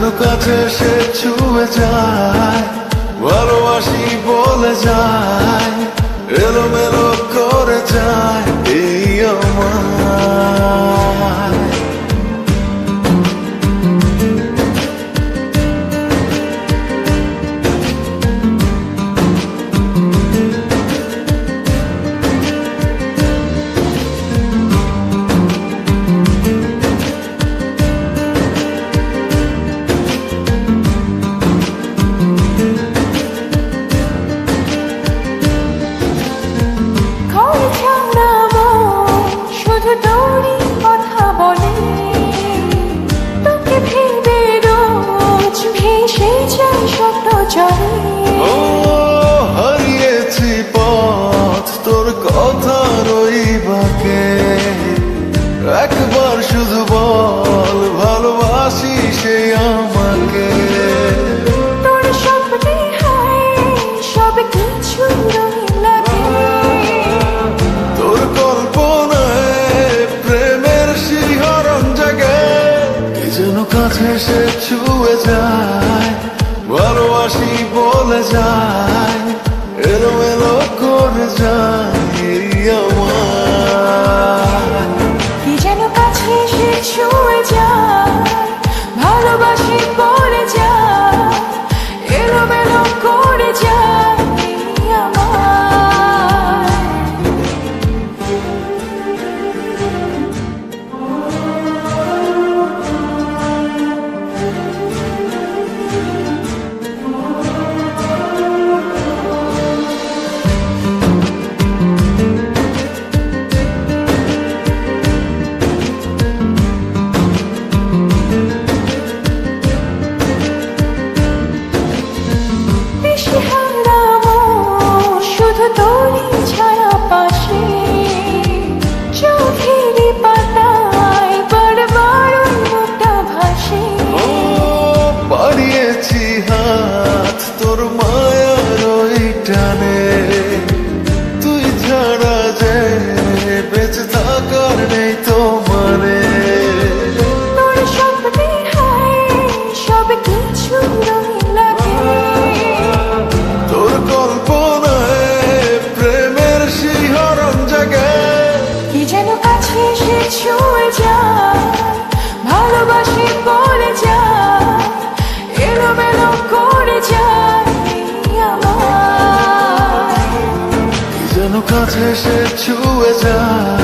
যেন কাছে সে ছুঁয়ে যায়, ভালোবাসি বলে যায়, এলোমেলো করে যায় এই আমার। ও হারিয়েছি পথ তোর কথার ওই বাঁকে, একবার শুধু বল ভালোবাসি সে আমাকে। তোর স্বপ্নে হয় সব কিছু লাগে, তোর কল্পনায় প্রেমের শিহরণ জাগে, কে যেন কাছে সে ছুঁয়ে যায়, ভালোবাসি বলে যায়, এলোমেলো করে যায় এই আমার। কি যেন কাছে এসে ছুঁয়ে যায়, ভালোবাসি বলে যায়, এলোমেলো করে যায় এই আমার। শুধু তোরই ছাড়া পাশে, চোখেরই পাতায় বারবার ওই মুখটা ভাসে। ও বাড়িয়েছি হাত তোর মায়ার ওই টানে, তুই ছাড়া যে বেঁচে থাকার নেই তো মানে। তোর স্বপ্নে হয় সব কিছু লাগে, তোর কল্পনায় প্রেমের শিহরণ জাগে, কি যেন কাছে এসে ছুঁয়ে যায়, ভালোবাসি বলে যায়, এলোমেলো করে যায় এই আমার। কি যেন কাছে সে ছুঁয়ে যায়,